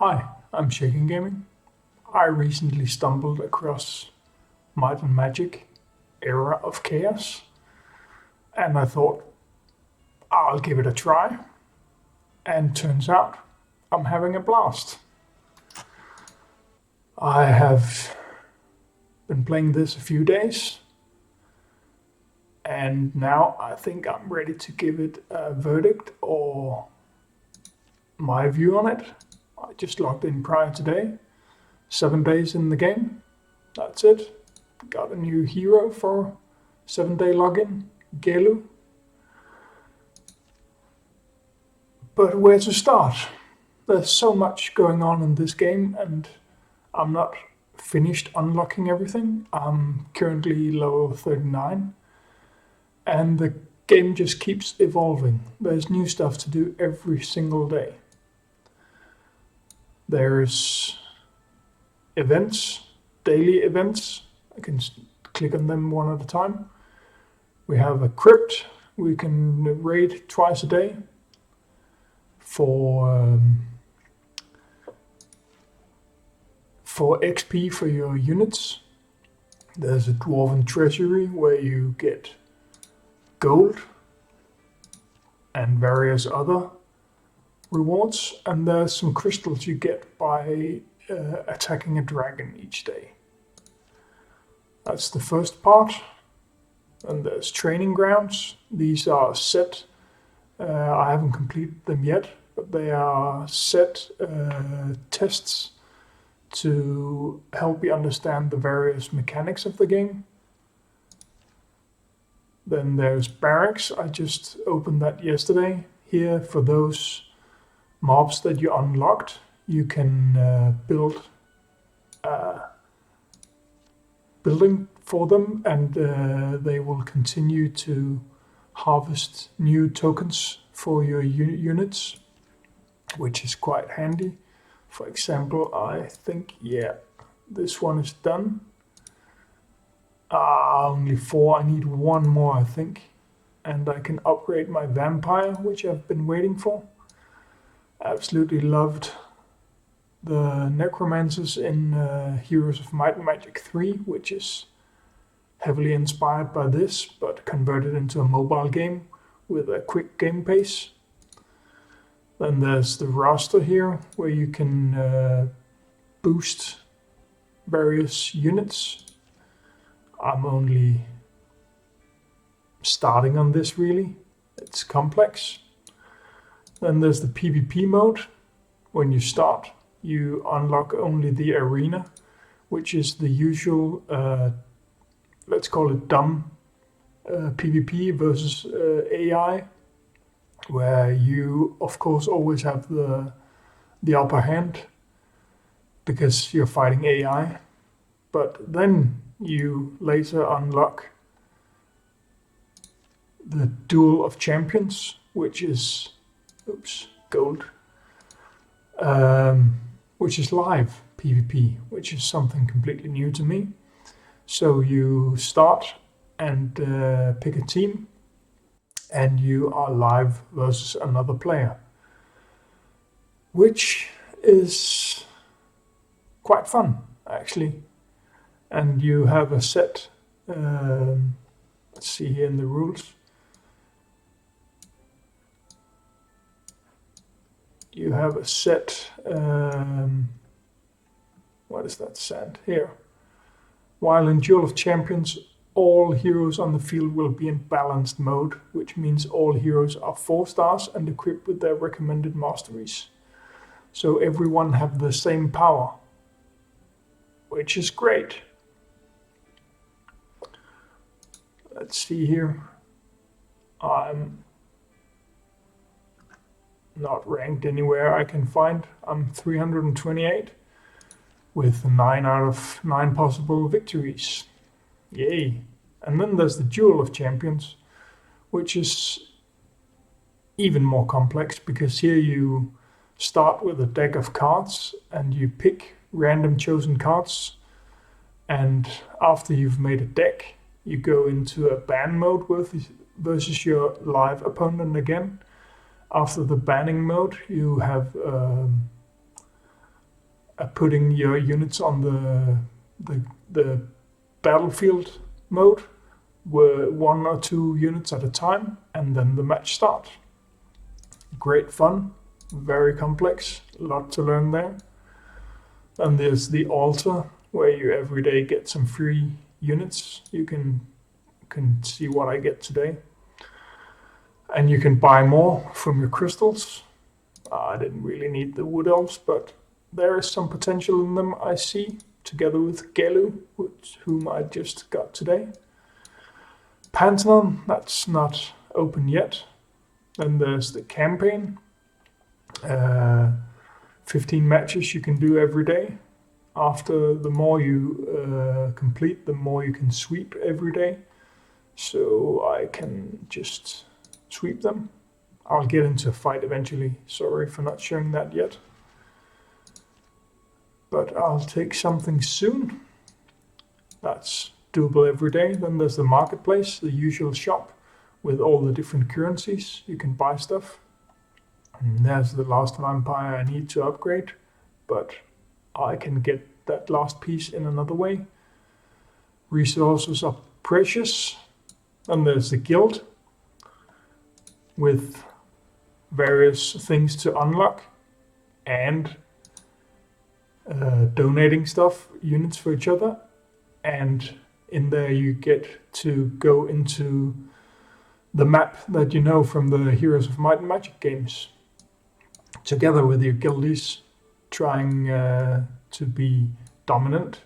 Hi, I'm Shaking Gaming. I recently stumbled across Might and Magic Era of Chaos, and I thought I'll give it a try. And turns out I'm having a blast. I have been playing this a few days, and now I think I'm ready to give it a verdict or my view on it. I just logged in prior today. 7 days in the game. That's it. Got a new hero for 7-day login, Gelo. But where to start? There's so much going on in this game, and I'm not finished unlocking everything. I'm currently level 39, and the game just keeps evolving. There's new stuff to do every single day. There's events, daily events. I can click on them one at a time. We have a crypt. We can raid twice a day for XP for your units. There's a dwarven treasury where you get gold and various other rewards, and there's some crystals you get by attacking a dragon each day. That's the first part. And there's training grounds. These are set. I haven't completed them yet, but they are set tests to help you understand the various mechanics of the game. Then there's Barracks. I just opened that yesterday. Here, for those mobs that you unlocked, you can build a building for them, and they will continue to harvest new tokens for your units, which is quite handy. For example, I think, this one is done. Only 4, I need 1 more, I think. And I can upgrade my vampire, which I've been waiting for. Absolutely loved the necromancers in Heroes of Might and Magic 3, which is heavily inspired by this, but converted into a mobile game with a quick game pace. Then there's the roster here, where you can boost various units. I'm only starting on this, really. It's complex. Then there's the PvP mode. When you start, you unlock only the arena, which is the usual, let's call it dumb PvP versus AI, where you, of course, always have the upper hand because you're fighting AI. But then you later unlock the Duel of Champions, which is gold, which is live PvP, which is something completely new to me. So you start and pick a team, and you are live versus another player, which is quite fun, actually. And you have a set, let's see here in the rules, you have a set, what is that sand here? While in Duel of Champions, all heroes on the field will be in balanced mode, which means all heroes are 4 stars and equipped with their recommended masteries. So everyone have the same power, which is great. Let's see here. I'm not ranked anywhere I can find. I'm 328 with 9 out of 9 possible victories. Yay. And then there's the Duel of Champions, which is even more complex, because here you start with a deck of cards and you pick random chosen cards, and after you've made a deck, you go into a ban mode versus your live opponent again. After the banning mode, you have putting your units on the battlefield mode, were 1 or 2 units at a time, and then the match starts. Great fun, very complex, a lot to learn there. And there's the altar, where you every day get some free units. You can see what I get today. And you can buy more from your crystals. I didn't really need the wood elves, but there is some potential in them, I see, together with Gelo, whom I just got today. Pantheon, that's not open yet. Then there's the campaign. 15 matches you can do every day. After the more you complete, the more you can sweep every day. So I can just sweep them. I'll get into a fight eventually. Sorry for not showing that yet. But I'll take something soon. That's doable every day. Then there's the marketplace, the usual shop with all the different currencies. You can buy stuff. And there's the last vampire I need to upgrade, but I can get that last piece in another way. Resources are precious. And there's the guild with various things to unlock and donating stuff, units for each other. And in there you get to go into the map that you know from the Heroes of Might and Magic games, together with your guildies, trying to be dominant.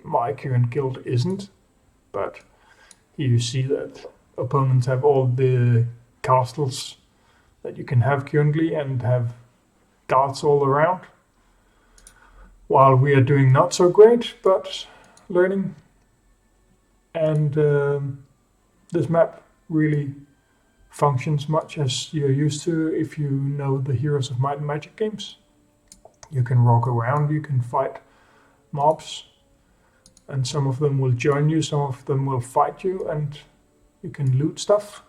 My current guild isn't, but here you see that opponents have all the castles that you can have currently and have guards all around, while we are doing not so great, but learning. And this map really functions much as you're used to if you know the Heroes of Might and Magic games. You can walk around, you can fight mobs, and some of them will join you, some of them will fight you, and you can loot stuff.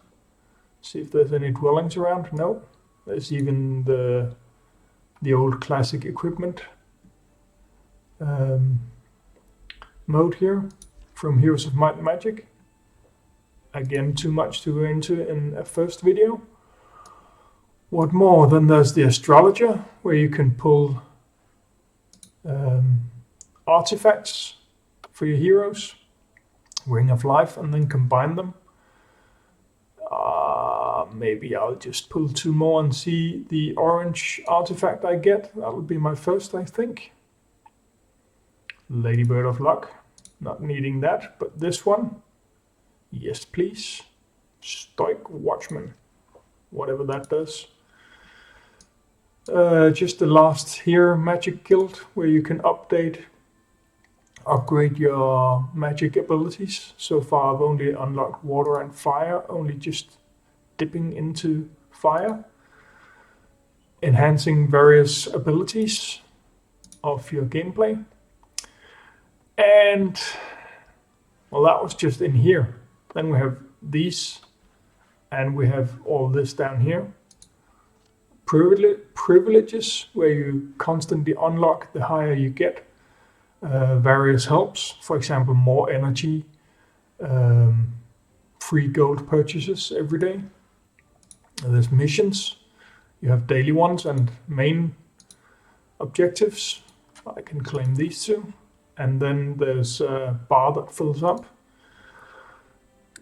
See if there's any dwellings around. No. There's even the old classic equipment mode here from Heroes of Might and Magic. Again, too much to go into in a first video. What more? Then there's the astrologer, where you can pull artifacts for your heroes, Ring of Life, and then combine them. Maybe I'll just pull 2 more and see the orange artifact I get. That'll be my first, I think. Ladybird of Luck. Not needing that, but this one. Yes, please. Stoic Watchman. Whatever that does. Just the last here, Magic Guild, where you can upgrade your magic abilities. So far I've only unlocked water and fire, only just dipping into fire. Enhancing various abilities of your gameplay. And, well, that was just in here. Then we have these, and we have all this down here. Privileges, where you constantly unlock the higher you get. Various helps, for example, more energy, free gold purchases every day. There's missions. You have daily ones and main objectives. I can claim these 2. And then there's a bar that fills up.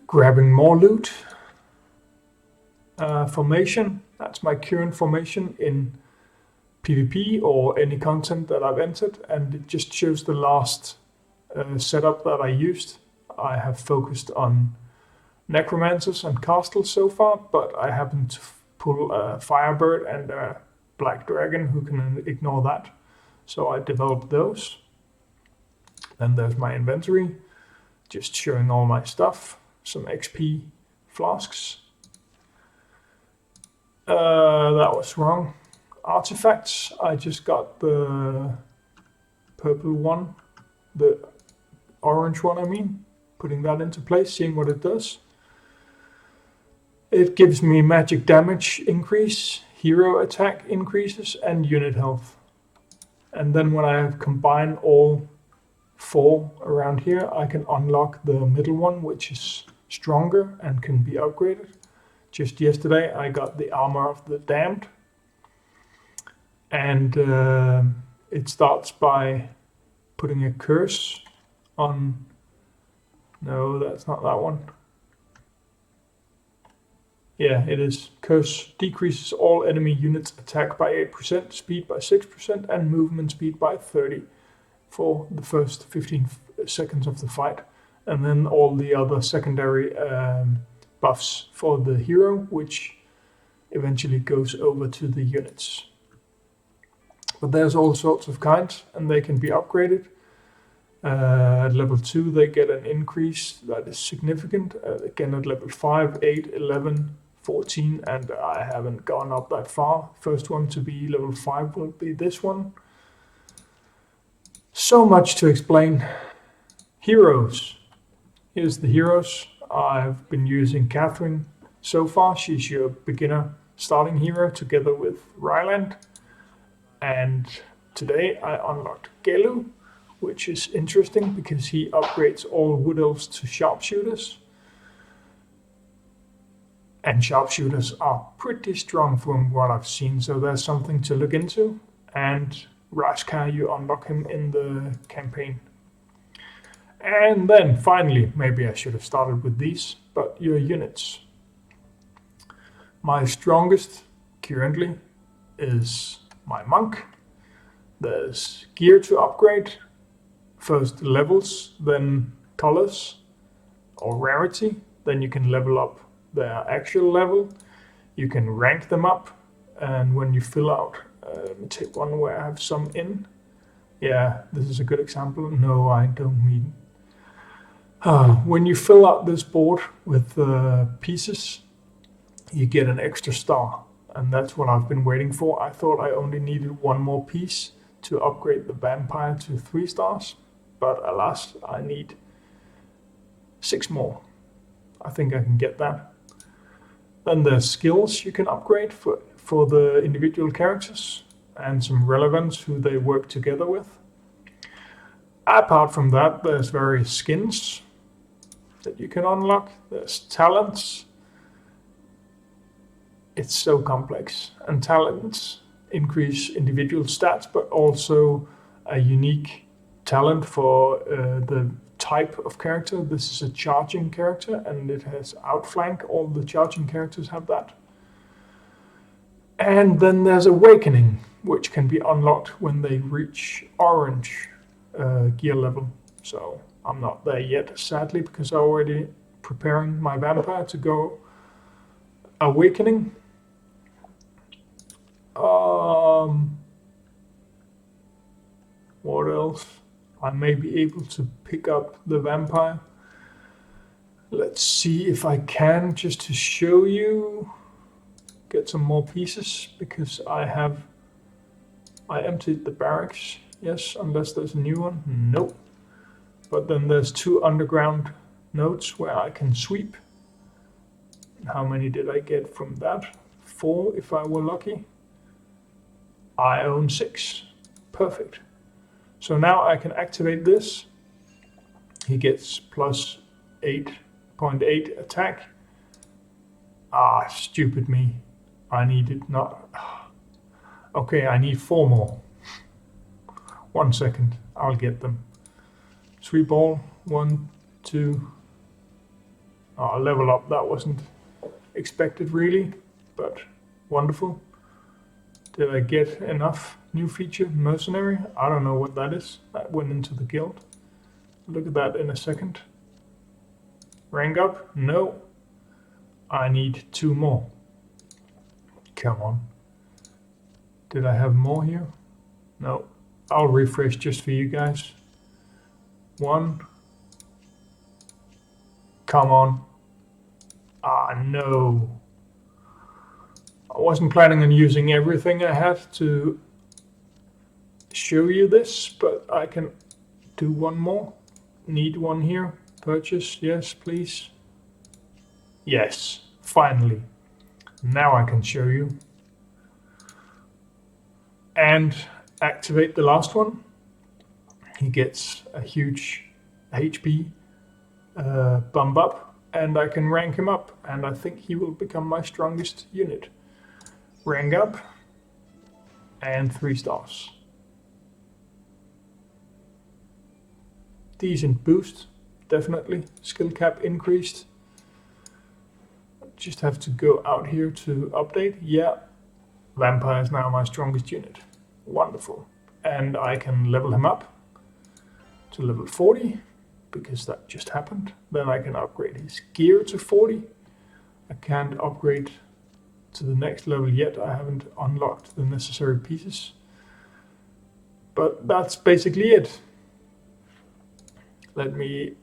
Grabbing more loot. Formation. That's my current formation in PvP or any content that I've entered, and it just shows the last setup that I used. I have focused on necromancers and castles so far, but I happened to pull a firebird and a black dragon who can ignore that, so I developed those. Then there's my inventory, just showing all my stuff, some XP flasks. That was wrong. Artifacts, I just got the purple one, the orange one I mean, putting that into place, seeing what it does. It gives me magic damage increase, hero attack increases, and unit health. And then when I have combined all 4 around here, I can unlock the middle one, which is stronger and can be upgraded. Just yesterday I got the Armor of the Damned, and it starts by putting a curse on... No, that's not that one. Yeah, it is. Curse decreases all enemy units' attack by 8%, speed by 6%, and movement speed by 30 for the first 15 seconds of the fight. And then all the other secondary buffs for the hero, which eventually goes over to the units. But there's all sorts of kinds, and they can be upgraded. At level 2 they get an increase that is significant. Again at level 5, 8, 11, 14, and I haven't gone up that far. First one to be level 5 will be this one. So much to explain. Heroes. Here's the heroes. I've been using Catherine so far. She's your beginner starting hero together with Ryland. And today I unlocked Gelo, which is interesting because he upgrades all Wood Elves to Sharpshooters. And Sharpshooters are pretty strong from what I've seen, so there's something to look into. And Raskar, you unlock him in the campaign. And then finally, maybe I should have started with these, but your units. My strongest currently is my monk. There's gear to upgrade. First levels, then colors or rarity. Then you can level up their actual level. You can rank them up, and when you fill out, let me take one where I have some in. Yeah, this is a good example. No, I don't mean. When you fill out this board with pieces, you get an extra star, and that's what I've been waiting for. I thought I only needed one more piece to upgrade the vampire to 3 stars. But alas, I need 6 more. I think I can get that. Then there's skills you can upgrade for the individual characters and some relevance who they work together with. Apart from that, there's various skins that you can unlock. There's talents. It's so complex. And talents increase individual stats, but also a unique talent for the type of character. This is a charging character, and it has outflank. All the charging characters have that. And then there's Awakening, which can be unlocked when they reach orange gear level. So I'm not there yet, sadly, because I'm already preparing my vampire to go Awakening. What else? I may be able to pick up the vampire. Let's see if I can, just to show you. Get some more pieces, because I emptied the barracks. Yes, unless there's a new one. Nope. But then there's 2 underground nodes where I can sweep. How many did I get from that? 4 if I were lucky. I own 6. Perfect. So now I can activate this. He gets plus 8.8 attack. Ah, stupid me. I needed not... Okay, I need 4 more. 1 second, I'll get them. Sweep all, 1, 2. Level up, that wasn't expected really, but wonderful. Did I get enough? New feature, mercenary? I don't know what that is. That went into the guild. Look at that in a second. Rank up? No. I need 2 more. Come on. Did I have more here? No. I'll refresh just for you guys. 1. Come on. No. I wasn't planning on using everything I had to show you this, but I can do 1 more. Need 1 here. Purchase, yes, please. Yes, finally. Now I can show you. And activate the last one, he gets a huge HP bump up, and I can rank him up, and I think he will become my strongest unit. Rank up, and 3 stars. Decent boost, definitely. Skill cap increased. Just have to go out here to update. Yeah, Vampire is now my strongest unit. Wonderful. And I can level him up to level 40, because that just happened. Then I can upgrade his gear to 40. I can't upgrade to the next level yet. I haven't unlocked the necessary pieces. But that's basically it. Let me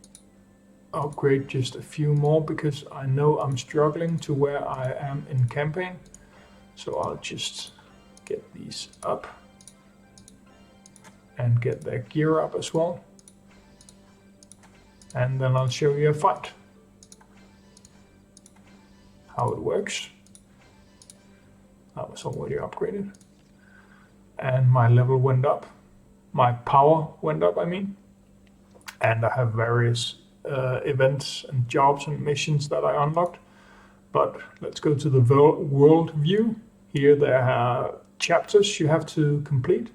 upgrade just a few more, because I know I'm struggling to where I am in campaign. So I'll just get these up and get their gear up as well. And then I'll show you a fight. How it works. That was already upgraded. And my level went up. My power went up, I mean. And I have various events and jobs and missions that I unlocked. But let's go to the world view. Here there are chapters you have to complete.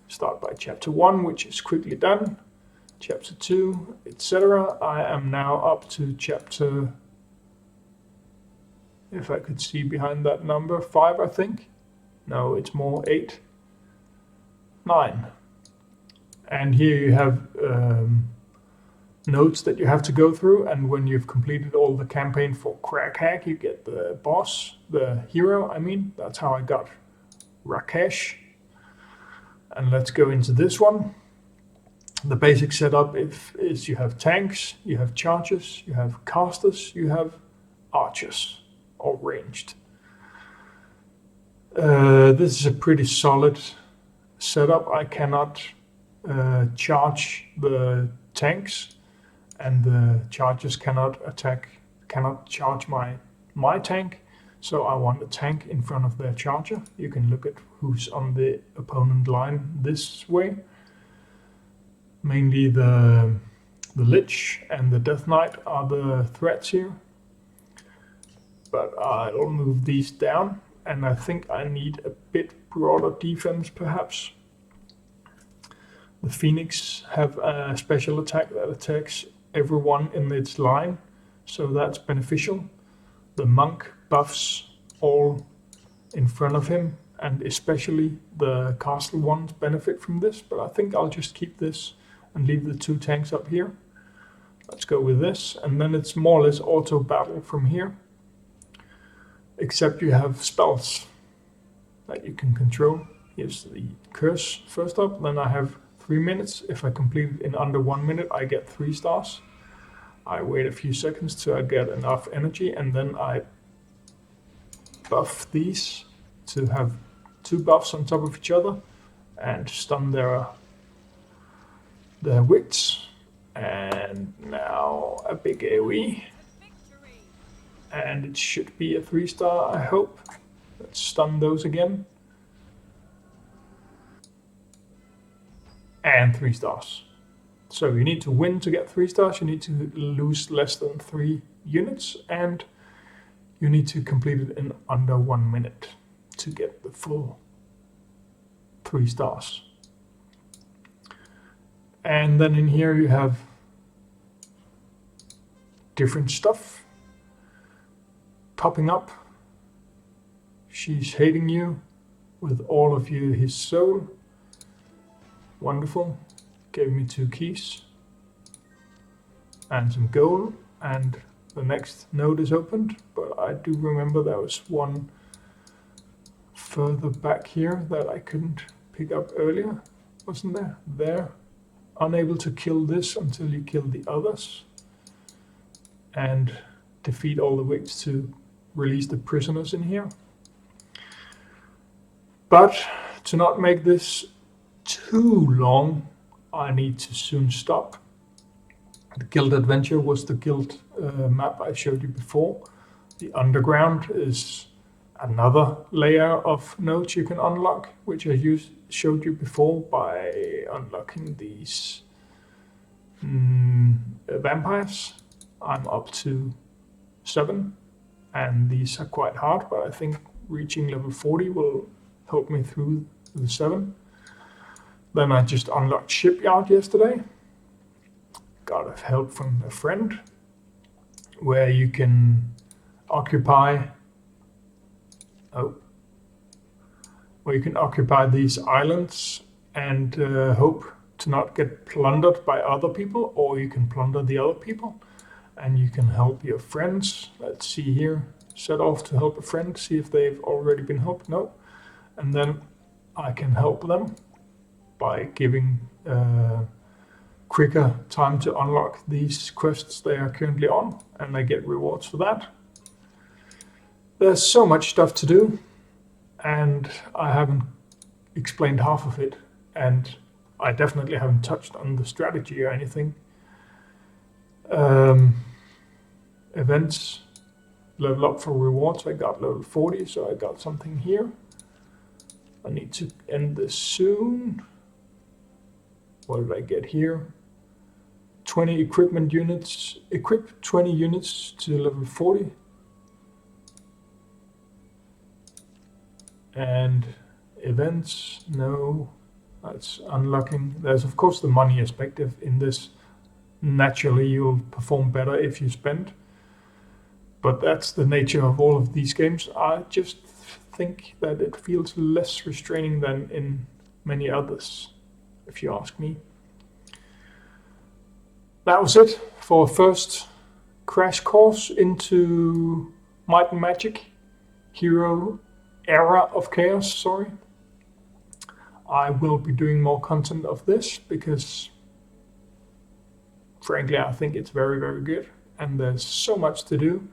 Start by chapter 1, which is quickly done. Chapter 2, etc. I am now up to chapter, if I could see behind that number, 5, I think. No, it's more 8, 9. And here you have notes that you have to go through, and when you've completed all the campaign for Crack Hack, you get the boss, the hero, I mean. That's how I got Rakesh. And let's go into this one. The basic setup is you have tanks, you have chargers, you have casters, you have archers, or ranged. This is a pretty solid setup. I cannot charge the tanks, and the chargers cannot charge my tank. So I want a tank in front of their charger. You can look at who's on the opponent line this way. Mainly the Lich and the Death Knight are the threats here. But I'll move these down, and I think I need a bit broader defense perhaps. The Phoenix have a special attack that attacks everyone in its line, so that's beneficial. The Monk buffs all in front of him, and especially the castle ones benefit from this, but I think I'll just keep this and leave the 2 tanks up here. Let's go with this, and then it's more or less auto battle from here. Except you have spells that you can control. Here's the curse first up, then I have 3 minutes. If I complete it in under 1 minute, I get 3 stars. I wait a few seconds till I get enough energy, and then I buff these to have 2 buffs on top of each other and stun their wits. And now a big AoE. And it should be a 3-star, I hope. Let's stun those again. And 3 stars. So you need to win to get 3 stars, you need to lose less than 3 units, and you need to complete it in under 1 minute to get the full 3 stars. And then in here you have different stuff popping up. She's hating you with all of you, his soul. Wonderful. Gave me 2 keys and some gold, and the next node is opened, but I do remember there was one further back here that I couldn't pick up earlier, wasn't there? There. Unable to kill this until you kill the others and defeat all the wicks to release the prisoners in here. But to not make this too long, I need to soon stop. The Guild Adventure was the guild map I showed you before. The underground is another layer of nodes you can unlock, which I showed you before by unlocking these vampires. I'm up to 7, and these are quite hard, but I think reaching level 40 will help me through the 7. Then I just unlocked Shipyard yesterday. Got help from a friend, where you can occupy these islands and hope to not get plundered by other people, or you can plunder the other people and you can help your friends. Let's see here, set off to help a friend, see if they've already been helped. No. And then I can help them by giving quicker time to unlock these quests they are currently on, and I get rewards for that. There's so much stuff to do, and I haven't explained half of it, and I definitely haven't touched on the strategy or anything. Events, level up for rewards. I got level 40, so I got something here. I need to end this soon. What did I get here? 20 equipment units. Equip 20 units to level 40. And events, no. That's unlocking. There's of course the money aspect in this. Naturally you'll perform better if you spend. But that's the nature of all of these games. I just think that it feels less restraining than in many others, if you ask me. That was it for a first crash course into Might and Magic Hero Era of Chaos, sorry. I will be doing more content of this because frankly I think it's very, very good and there's so much to do,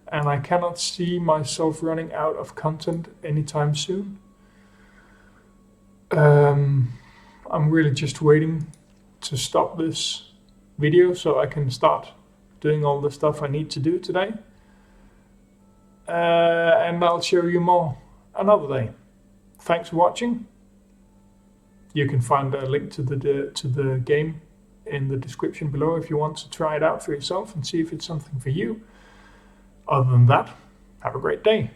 and I cannot see myself running out of content anytime soon. I'm really just waiting to stop this video so I can start doing all the stuff I need to do today. And I'll show you more another day. Thanks for watching. You can find a link to the game in the description below if you want to try it out for yourself and see if it's something for you. Other than that, have a great day.